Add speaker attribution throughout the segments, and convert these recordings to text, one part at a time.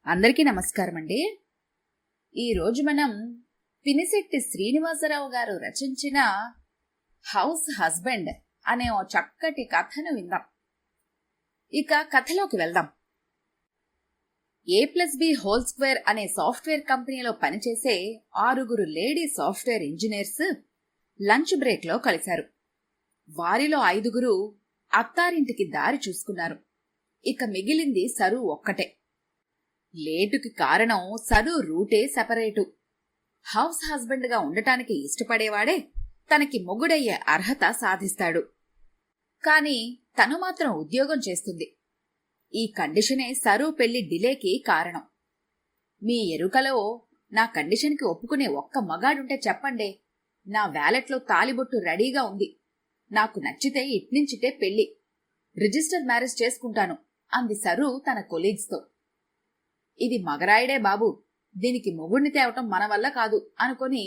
Speaker 1: అందరికీ నమస్కారం అండి. ఈరోజు మనం పినిశెట్టి శ్రీనివాసరావు గారు రచించిన హౌస్ హస్బెండ్ అనే ఓ చక్కటి కథను విందాం. ఇక కథలోకి వెళ్దాం. A+B² అనే సాఫ్ట్వేర్ కంపెనీలో పనిచేసే 6 లేడీ సాఫ్ట్వేర్ ఇంజనీర్స్ లంచ్ బ్రేక్లో కలిశారు. వారిలో 5 అత్తారింటికి దారి చూసుకున్నారు. ఇక మిగిలింది సరు ఒక్కటే. లేటుకి కారణం సరు రూటే సెపరేటు. హౌస్ హస్బెండ్ గా ఉండటానికి ఇష్టపడేవాడే తనకి మొగుడయ్యే అర్హత సాధిస్తాడు. కాని తను మాత్రం ఉద్యోగం చేస్తుంది. ఈ కండిషనే సరు పెళ్లి డిలేకి కారణం. మీ ఎరుకలో నా కండిషన్కి ఒప్పుకునే ఒక్క మగాడుంటే చెప్పండే. నా వ్యాలెట్లో తాలిబొట్టు రెడీగా ఉంది. నాకు నచ్చితే ఇట్నుంచిటే పెళ్లి, రిజిస్టర్ మ్యారేజ్ చేసుకుంటాను అంది సరు తన కొలీగ్స్తో. ఇది మగరాయుడే బాబు, దీనికి మొగుడిని తేవటం మన వల్ల కాదు అనుకొని,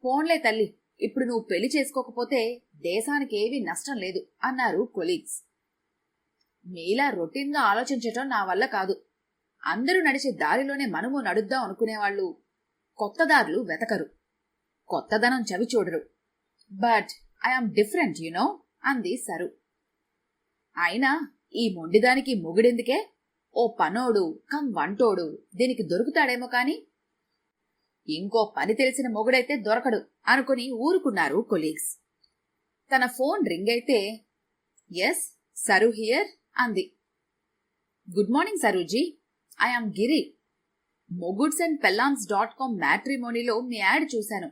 Speaker 1: పోన్లే తల్లి, ఇప్పుడు నువ్వు పెళ్లి చేసుకోకపోతే దేశానికి ఏవీ నష్టం లేదు అన్నారు కొలీగ్స్. మీలా రొటీన్గా ఆలోచించటం నా వల్ల కాదు. అందరూ నడిచే దారిలోనే మనము నడుద్దాం అనుకునేవాళ్లు కొత్త దారులు వెతకరు, కొత్తదనం చవి చూడరు. బట్ ఐఆమ్ డిఫరెంట్ యునో అంది సరు. అయినా ఈ మొండిదానికి మొగుడెందుకే? ఓ పనోడు కం వంటోడు దీనికి దొరుకుతాడేమో కాని ఇంకో పని తెలిసిన మొగుడైతే దొరకడు అనుకుని ఊరుకున్నారు కొలీగ్స్. తన ఫోన్ రింగ్ అయితే, ఎస్ సరు హియర్ అంది. గుడ్ మార్నింగ్ సరూజీ, ఐఆమ్ గిరి. mogudsandpellams.com మ్యాట్రిమోనీలో మీ యాడ్ చూశాను.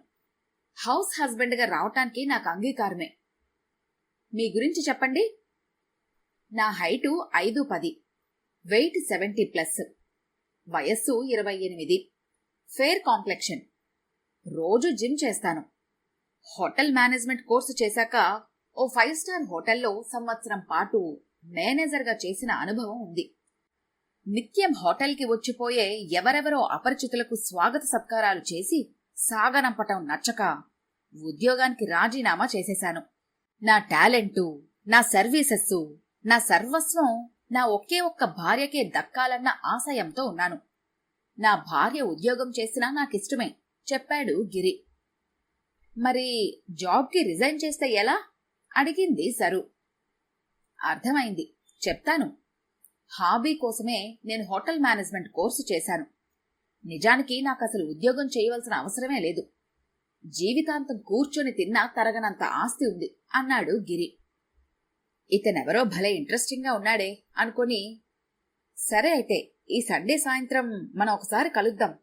Speaker 1: హౌస్ హస్బెండ్ గా రావటానికి నాకు అంగీకారమే. మీ గురించి చెప్పండి. నా హైటు 5'10", వెయిట్ 70+, వయస్సు 28, ఫేర్ కాంప్లెక్షన్, రోజు జిమ్ చేస్తాను. హోటల్ మేనేజ్మెంట్ కోర్సు చేశాక ఓ 5 స్టార్ హోటల్లో సంవత్సరం పాటు మేనేజర్గా చేసిన అనుభవం ఉంది. నిత్యం హోటల్కి వచ్చిపోయే ఎవరెవరో అపరిచితులకు స్వాగత సత్కారాలు చేసి సాగనంపటం నచ్చక ఉద్యోగానికి రాజీనామా చేసేశాను. నా టాలెంటు, నా సర్వీసెస్, నా సర్వస్వం నా ఒకే ఒక్క భార్యకే దక్కాలన్న ఆశయంతో ఉన్నాను. నా భార్య ఉద్యోగం చేసినా నాకిష్టమే చెప్పాడు గిరి. మరి జాబ్కి రిజైన్ చేస్తే ఎలా అడిగింది సరు. అర్థమైంది, చెప్తాను. హాబీ కోసమే నేను హోటల్ మేనేజ్మెంట్ కోర్సు చేశాను. నిజానికి నాకసలు ఉద్యోగం చేయవలసిన అవసరమే లేదు. జీవితాంతం కూర్చొని తిన్నా తరగనంత ఆస్తి ఉంది అన్నాడు గిరి. ఇతనెవరో భలే ఇంట్రెస్టింగ్ గా ఉన్నాడే అనుకొని, సరే అయితే ఈ సండే సాయంత్రం మనం ఒకసారి కలుద్దాం.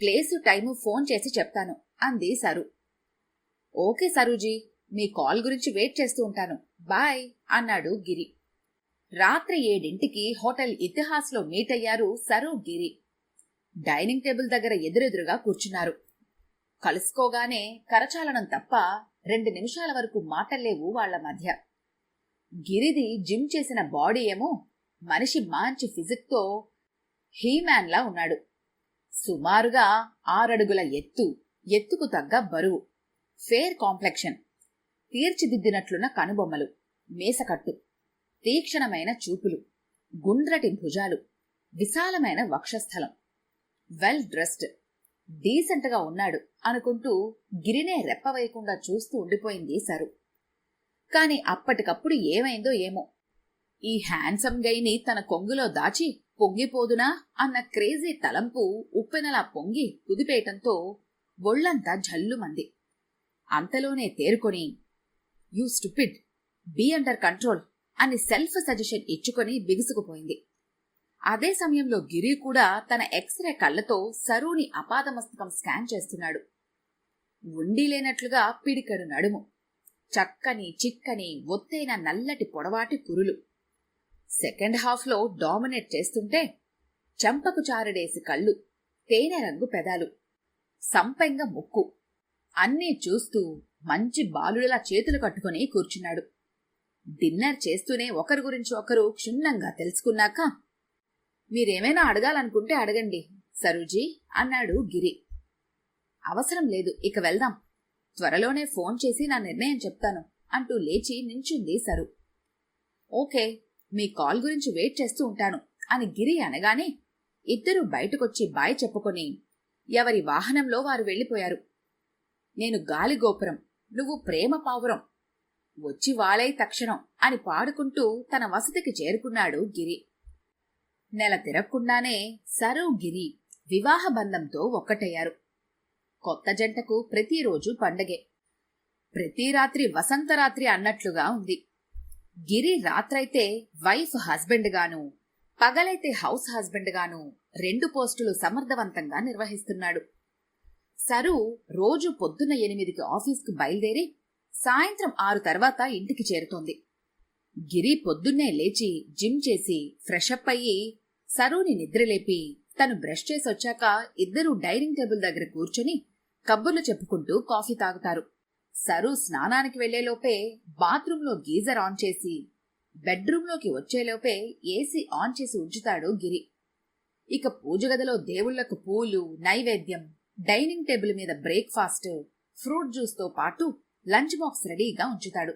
Speaker 1: ప్లేసు టైము ఫోన్ చేసి చెప్తాను అంది సరు. ఓకే సరూజీ, మీ కాల్ గురించి వెయిట్ చేస్తూ ఉంటాను, బాయ్ అన్నాడు గిరి. రాత్రి 7ంటికి హోటల్ ఇతిహాస్లో మీట్ అయ్యారు సరు గిరి. డైనింగ్ టేబుల్ దగ్గర ఎదురెదురుగా కూర్చున్నారు. కలుసుకోగానే కరచాలనం తప్ప 2 నిమిషాల వరకు మాటల్లేవు వాళ్ల మధ్య. గిరిది జిమ్ చేసిన బాడీ ఏమో మనిషి మంచి ఫిజిక్తో హీమ్యాన్లా ఉన్నాడు. సుమారుగా 6 అడుగుల ఎత్తు, ఎత్తుకు తగ్గ బరువు, ఫేర్ కాంప్లెక్షన్, తీర్చిదిద్దినట్లున్న కనుబొమ్మలు, మేసకట్టు, తీక్షణమైన చూపులు, గుండ్రటి భుజాలు, విశాలమైన వక్షస్థలం, వెల్ డ్రెస్డ్, డీసెంట్గా ఉన్నాడు అనుకుంటూ గిరినే రెప్పవేయకుండా చూస్తూ ఉండిపోయింది సరు. కాని అప్పటికప్పుడు ఏమైందో ఏమో, ఈ హ్యాండ్సమ్ గైని తన కొంగులో దాచి పొంగిపోదునా అన్న క్రేజీ తలంపు ఉప్పెనలా పొంగి కుదిపేయటంతో ఒళ్లంతా జల్లుమంది. అంతలోనే తేరుకొని, you stupid, be under control అని సెల్ఫ్ సజెషన్ ఇచ్చుకొని బిగుసుకుపోయింది. అదే సమయంలో గిరి కూడా తన ఎక్స్రే కళ్లతో సరూని అపాదమస్తకం స్కాన్ చేస్తున్నాడు. ఉండి లేనట్లుగా పిడికెడు నడుము, చక్కని చిక్కని ఒత్తైన నల్లటి పొడవాటి కురులు, సెకండ్ హాఫ్లో డామినేట్ చేస్తుంటే చంపకు చారడేసి కళ్ళు, తేనె రంగు పెదాలు, సంపెంగ ముక్కు, అన్నీ చూస్తూ మంచి బాలుడిలా చేతులు కట్టుకుని కూర్చున్నాడు. డిన్నర్ చేస్తూనే ఒకరి గురించి ఒకరు క్షుణ్ణంగా తెలుసుకున్నాక, మీరేమైనా అడగాలనుకుంటే అడగండి సరూజీ అన్నాడు గిరి. అవసరం లేదు, ఇక వెళ్దాం. త్వరలోనే ఫోన్ చేసి నా నిర్ణయం చెప్తాను అంటూ లేచి నించుంది సరు. ఓకే, మీ కాల్ గురించి వెయిట్ చేస్తూ ఉంటాను అని గిరి అనగానే ఇద్దరూ బయటకొచ్చి బాయ్ చెప్పుకొని ఎవరి వాహనంలో వారు వెళ్ళిపోయారు. నేను గాలిగోపురం, నువ్వు ప్రేమ పావురం, వచ్చి వాలై తక్షణం అని పాడుకుంటూ తన వసతికి చేరుకున్నాడు గిరి. నెల తిరగకుండానే సరు, గిరి వివాహ బంధంతో ఒక్కటయ్యారు. కొత్త జంటకు ప్రతిరోజు పండగే, ప్రతి రాత్రి వసంతరాత్రి అన్నట్లుగా ఉంది. గిరి రాత్రైతే వైఫ్ హస్బెండ్ గాను, పగలైతే హౌస్ హస్బెండ్ గాను 2 పోస్టులు సమర్థవంతంగా నిర్వహిస్తున్నాడు. సరు రోజు పొద్దున్న 8కి ఆఫీస్కు బయలుదేరి సాయంత్రం 6 తర్వాత ఇంటికి చేరుతోంది. గిరి పొద్దున్నే లేచి జిమ్ చేసి ఫ్రెషప్ అయ్యి సరుని నిద్రలేపి తను బ్రష్ చేసొచ్చాక ఇద్దరూ డైనింగ్ టేబుల్ దగ్గర కూర్చొని కబుర్లు చెప్పుకుంటూ కాఫీ తాగుతారు. సరు స్నానానికి వెళ్లేలోపే బాత్రూంలో గీజర్ ఆన్ చేసి బెడ్రూంలోకి వచ్చేలోపే ఏసీ ఆన్ చేసి ఉంచుతాడు గిరి. ఇక పూజగదిలో దేవుళ్లకు పూలు, నైవేద్యం, డైనింగ్ టేబుల్ మీద బ్రేక్ఫాస్ట్, ఫ్రూట్ జ్యూస్తో పాటు లంచ్ బాక్స్ రెడీగా ఉంచుతాడు.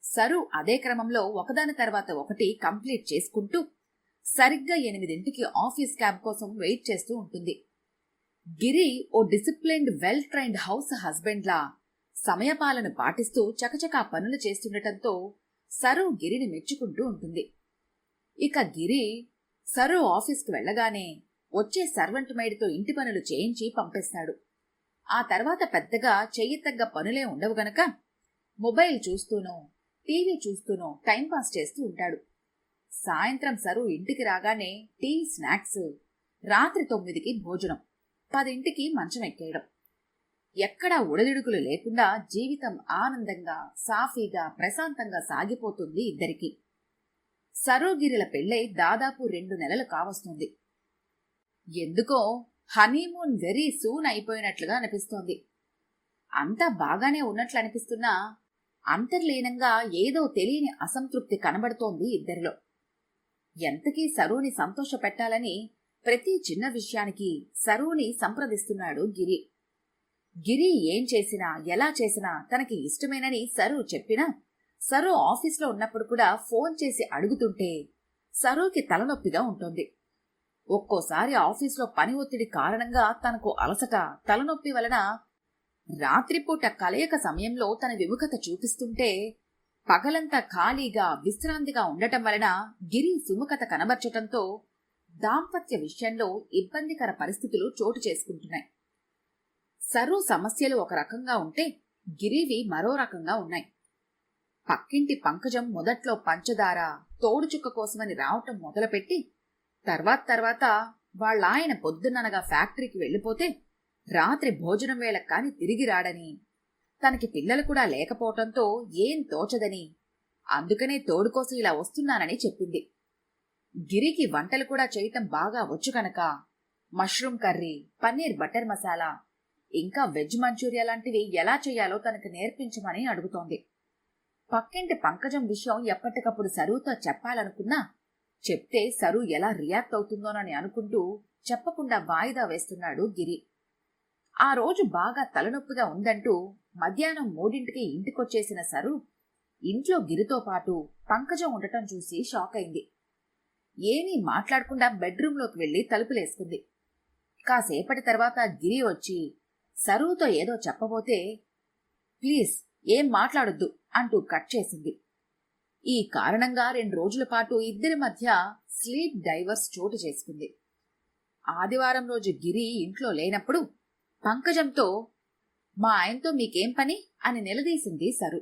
Speaker 1: సరు అదే క్రమంలో ఒకదాని తర్వాత ఒకటి కంప్లీట్ చేసుకుంటూ సరిగ్గా 8ంటికి ఆఫీస్ క్యాబ్ కోసం వెయిట్ చేస్తూ ఉంటుంది. గిరి ఓ డిసిప్లైన్డ్, వెల్ ట్రైన్డ్ హౌస్ హస్బెండ్లా సమయపాలన పాటిస్తూ చకచకా పనులు చేస్తుండటంతో సరు గిరిని మెచ్చుకుంటూ ఉంటుంది. ఇక గిరి సరు ఆఫీస్కు వెళ్లగానే వచ్చే సర్వెంట్ మైడ్తో ఇంటి పనులు చేయించి పంపేస్తాడు. ఆ తర్వాత పెద్దగా చెయ్యతగ్గ పనులే ఉండవు గనక మొబైల్ చూస్తూనో టీవీ చూస్తూనో టైంపాస్ చేస్తూ ఉంటాడు. సాయంత్రం సరు ఇంటికి రాగానే టీ, స్నాక్స్, రాత్రి 9కి భోజనం, 10ంటికి మంచం ఎక్కేయడం. ఎక్కడా ఉడలిడుకులు లేకుండా జీవితం ఆనందంగా, సాఫీగా, ప్రశాంతంగా సాగిపోతుంది ఇద్దరికి. సరోగిరిల పెళ్ళై దాదాపు 2 నెలలు కావస్తుంది. ఎందుకో హనీమూన్ వెరీ సూన్ అయిపోయినట్లుగా అనిపిస్తోంది. అంతా బాగానే ఉన్నట్లు అనిపిస్తున్నా అంతర్లీనంగా ఏదో తెలియని అసంతృప్తి కనబడుతోంది ఇద్దరిలో. ఎంతకీ సరుని సంతోష పెట్టాలని ప్రతి చిన్న విషయానికి సరుని సంప్రదిస్తున్నాడు గిరి. గిరి ఏం చేసినా, ఎలా చేసినా తనకి ఇష్టమేనని సరు చెప్పినా సరు ఆఫీస్లో ఉన్నప్పుడు కూడా ఫోన్ చేసి అడుగుతుంటే సరుకి తలనొప్పిగా ఉంటుంది. ఒక్కోసారి ఆఫీస్లో పని ఒత్తిడి కారణంగా తనకు అలసట, తలనొప్పి వలన రాత్రిపూట కలయిక సమయంలో తన విముఖత చూపిస్తుంటే పగలంతా ఖాళీగా, విశ్రాంతిగా ఉండటం వలన గిరి సుముఖత కనబర్చటంతో దాంపత్య విషయంలో ఇబ్బందికర పరిస్థితులు చోటు చేసుకుంటున్నాయి. సరు సమస్యలు ఒక రకంగా ఉంటే గిరివి మరో రకంగా ఉన్నాయి. పక్కింటి పంకజం మొదట్లో పంచదార, తోడుచుక్క కోసమని రావటం మొదలుపెట్టి తర్వాత వాళ్ళాయన పొద్దున్ననగా ఫ్యాక్టరీకి వెళ్లిపోతే రాత్రి భోజనం వేళ కాని తిరిగి రాడని, తనకి పిల్లలు కూడా లేకపోవటంతో ఏం తోచదని, అందుకనే తోడుకోసం ఇలా వస్తున్నానని చెప్పింది. గిరికి వంటలు కూడా చేయటం బాగా వచ్చు కనుక mushroom curry, paneer butter masala, ఇంకా వెజ్ మంచూరియా లాంటివి ఎలా చేయాలో తనకు నేర్పించమని అడుగుతోంది. పక్కింటి పంకజం విషయం ఎప్పటికప్పుడు సరుతో చెప్పాలనుకున్నా చెప్తే సరు ఎలా రియాక్ట్ అవుతుందోనని అనుకుంటూ చెప్పకుండా వాయిదా వేస్తున్నాడు గిరి. ఆ రోజు బాగా తలనొప్పిగా ఉందంటూ మధ్యాహ్నం 3ంటికి ఇంటికొచ్చేసిన సరు ఇంట్లో గిరితో పాటు పంకజం ఉండటం చూసి షాక్ అయింది. ఏమీ మాట్లాడకుండా బెడ్రూంలోకి వెళ్లి తలుపులేసుకుంది. కాసేపటి తర్వాత గిరి వచ్చి సరుతో ఏదో చెప్పబోతే ప్లీజ్ ఏం మాట్లాడొద్దు అంటూ కట్ చేసింది. ఈ కారణంగా 2 రోజుల పాటు ఇద్దరి మధ్య స్లీప్ డైవర్స్ చోటు చేసుకుంది. ఆదివారం రోజు గిరి ఇంట్లో లేనప్పుడు పంకజంతో మా ఆయనతో మీకేం పని అని నిలదీసింది సరు.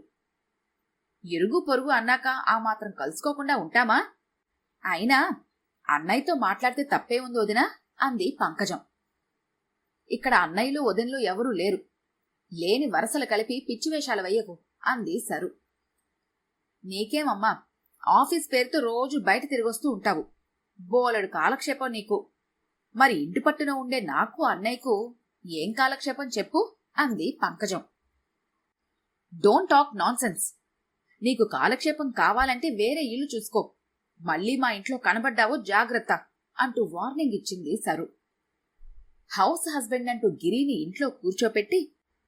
Speaker 1: ఇరుగు పొరుగు అన్నాక ఆ మాత్రం కలుసుకోకుండా ఉంటామా? అయినా అన్నయ్యతో మాట్లాడితే తప్పే ఉంది వదినా అంది పంకజం. ఇక్కడ అన్నయ్యలు వదినలు ఎవరూ లేరు, లేని వరసలు కలిపి పిచ్చివేషాలు వెయ్యకు అంది సరు. నీకేమమ్మా, ఆఫీస్ పేరుతో రోజు బయట తిరిగొస్తూ ఉంటావు, బోలెడు కాలక్షేపం నీకు. మరి ఇంటి పట్టున ఉండే నాకు అన్నయ్యకు ఏం కాలక్షేపం చెప్పు అంది పంకజం. Don't talk nonsense. నీకు కాలక్షేపం కావాలంటే వేరే ఇల్లు చూసుకో, మళ్ళీ మా ఇంట్లో కనబడ్డావో జాగ్రత్త అంటూ వార్నింగ్ ఇచ్చింది సరు. హౌస్ హస్బెండ్ అంటూ గిరిని ఇంట్లో కూర్చోపెట్టి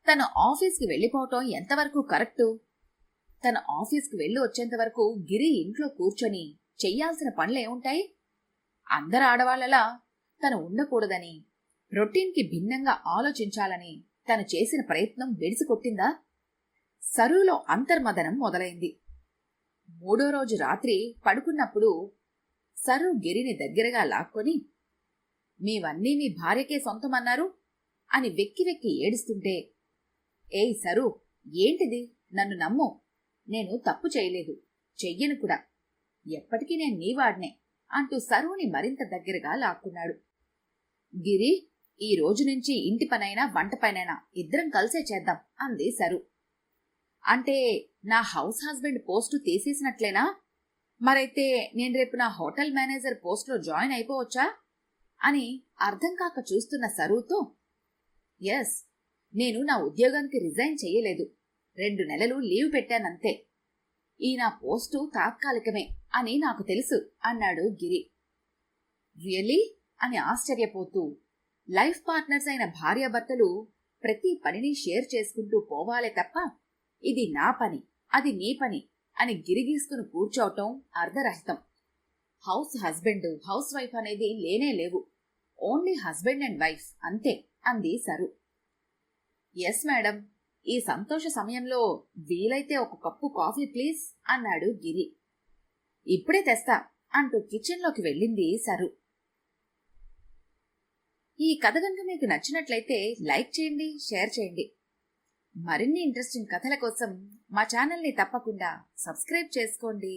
Speaker 1: తన ఆఫీస్కి వెళ్లిపోవటం ఎంతవరకు కరెక్టు? తన ఆఫీస్కి వెళ్లి వచ్చేంతవరకు గిరి ఇంట్లో కూర్చొని చెయ్యాల్సిన పనులేముంటాయి? అందరు ఆడవాళ్లలా తను ఉండకూడదని, రొటీన్కి భిన్నంగా ఆలోచించాలని తను చేసిన ప్రయత్నం బెడిసికొట్టిందా? సరులో అంతర్మదనం మొదలైంది. 3వ రోజు రాత్రి పడుకున్నప్పుడు సరు గిరిని దగ్గరగా లాక్కొని, మీవన్నీ మీ భార్యకే సొంతమన్నారు అని వెక్కి వెక్కి ఏడుస్తుంటే, ఏయ్ సరు, ఏంటిది? నన్ను నమ్ము, నేను తప్పు చేయలేదు, చెయ్యను కూడా, ఎప్పటికీ నేను నీవాడ్నే అంటూ సరుని మరింత దగ్గరగా లాక్కున్నాడు. గిరి, ఈ రోజు నుంచి ఇంటి పనైనా వంట పనైనా ఇద్దరం కలిసే చేద్దాం అంది సరు. అంటే నా హౌస్ హస్బెండ్ పోస్టు తీసేసినట్లేనా? మరైతే నేను రేపు నా హోటల్ మేనేజర్ పోస్టులో జాయిన్ అయిపోవచ్చా అని అర్థం కాక చూస్తున్న సరుతో, ఎస్, నేను నా ఉద్యోగానికి రిజైన్ చెయ్యలేదు, 2 నెలలు లీవ్ పెట్టానంతే. ఈ నా పోస్టు తాత్కాలికమే అని నాకు తెలుసు అన్నాడు గిరి. రియలీ అని ఆశ్చర్యపోతూ, లైఫ్ పార్ట్నర్స్ అయిన భార్యాభర్తలు ప్రతి పనిని షేర్ చేసుకుంటూ పోవాలే తప్ప ఇది నా పని, అది నీ పని అని గిరిగీసుకుని కూర్చోవటం అర్ధరహితం. హౌస్ హస్బెండ్, హౌస్ వైఫ్ అనేది లేనే లేవు, ఓన్లీ హస్బెండ్ అండ్ వైఫ్ అంతే అంది సరు. ఎస్ మేడం, ఈ సంతోష సమయంలో వీలైతే ఒక కప్పు కాఫీ ప్లీజ్ అన్నాడు గిరి. ఇప్పుడే తెస్తా అంటూ కిచెన్లోకి వెళ్ళింది సరు. ఈ కథ కనుక మీకు నచ్చినట్లయితే లైక్ చేయండి, షేర్ చేయండి. మరిన్ని ఇంట్రెస్టింగ్ కథల కోసం మా ఛానల్ని తప్పకుండా సబ్స్క్రైబ్ చేసుకోండి.